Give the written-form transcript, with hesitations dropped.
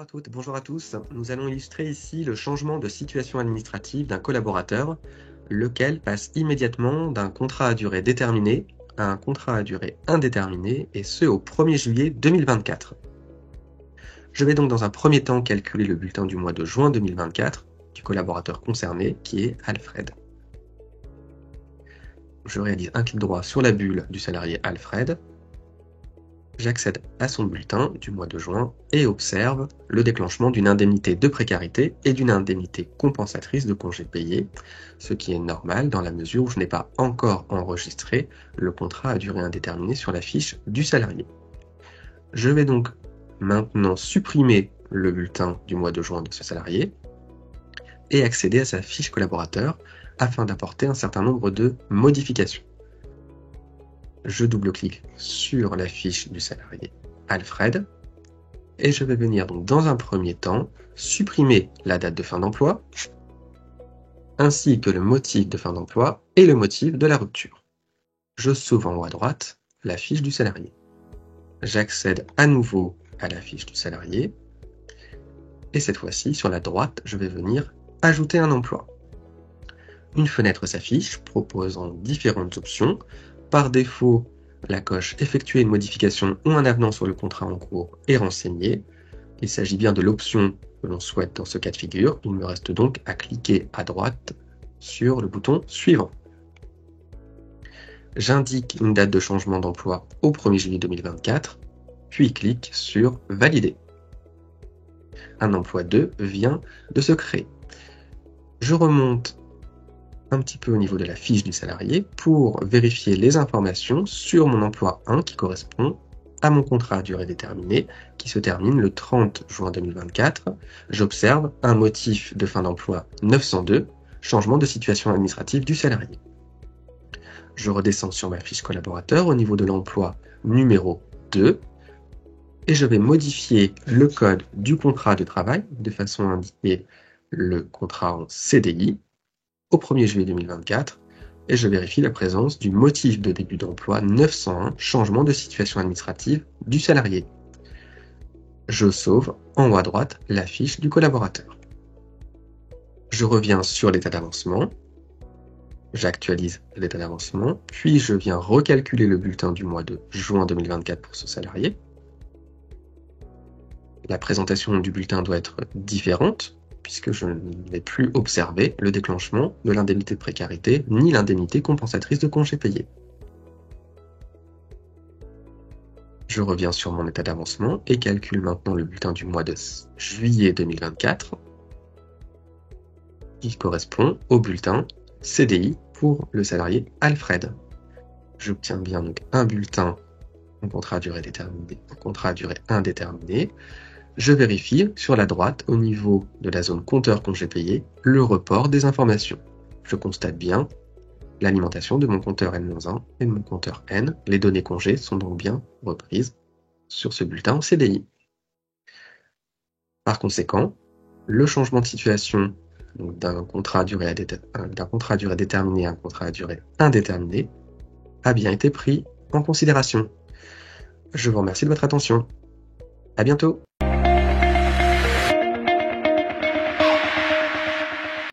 à toutes, bonjour à tous. Nous allons illustrer ici le changement de situation administrative d'un collaborateur, lequel passe immédiatement d'un contrat à durée déterminée à un contrat à durée indéterminée, et ce au 1er juillet 2024. Je vais donc dans un premier temps calculer le bulletin du mois de juin 2024 du collaborateur concerné, qui est Alfred. Je réalise un clic droit sur la bulle du salarié Alfred. J'accède à son bulletin du mois de juin et observe le déclenchement d'une indemnité de précarité et d'une indemnité compensatrice de congés payés, ce qui est normal dans la mesure où je n'ai pas encore enregistré le contrat à durée indéterminée sur la fiche du salarié. Je vais donc maintenant supprimer le bulletin du mois de juin de ce salarié et accéder à sa fiche collaborateur afin d'apporter un certain nombre de modifications. Je double-clique sur la fiche du salarié Alfred et je vais venir donc dans un premier temps supprimer la date de fin d'emploi ainsi que le motif de fin d'emploi et le motif de la rupture. Je sauve en haut à droite la fiche du salarié. J'accède à nouveau à la fiche du salarié et cette fois-ci sur la droite je vais venir ajouter un emploi. Une fenêtre s'affiche proposant différentes options. Par défaut, la coche « Effectuer une modification ou un avenant sur le contrat en cours » est renseignée. Il s'agit bien de l'option que l'on souhaite dans ce cas de figure. Il me reste donc à cliquer à droite sur le bouton « Suivant ». J'indique une date de changement d'emploi au 1er juillet 2024, puis clique sur « Valider ». Un emploi 2 vient de se créer. Je remonte un petit peu au niveau de la fiche du salarié pour vérifier les informations sur mon emploi 1 qui correspond à mon contrat à durée déterminée qui se termine le 30 juin 2024. J'observe un motif de fin d'emploi 902, changement de situation administrative du salarié. Je redescends sur ma fiche collaborateur au niveau de l'emploi numéro 2 et je vais modifier le code du contrat de travail de façon à indiquer le contrat en CDI au 1er juillet 2024 et je vérifie la présence du motif de début d'emploi 901, changement de situation administrative du salarié. Je sauve en haut à droite la fiche du collaborateur. Je reviens sur l'état d'avancement, j'actualise l'état d'avancement, puis je viens recalculer le bulletin du mois de juin 2024 pour ce salarié. La présentation du bulletin doit être différente, puisque je n'ai plus observé le déclenchement de l'indemnité de précarité ni l'indemnité compensatrice de congés payés. Je reviens sur mon état d'avancement et calcule maintenant le bulletin du mois de juillet 2024 qui correspond au bulletin CDI pour le salarié Alfred. J'obtiens bien donc un bulletin en contrat à durée déterminée, en contrat à durée indéterminée. Je vérifie sur la droite, au niveau de la zone compteur congés payés, le report des informations. Je constate bien l'alimentation de mon compteur N-1 et de mon compteur N. Les données congés sont donc bien reprises sur ce bulletin en CDI. Par conséquent, le changement de situation d'un contrat à durée déterminée à un contrat à durée indéterminée a bien été pris en considération. Je vous remercie de votre attention. À bientôt.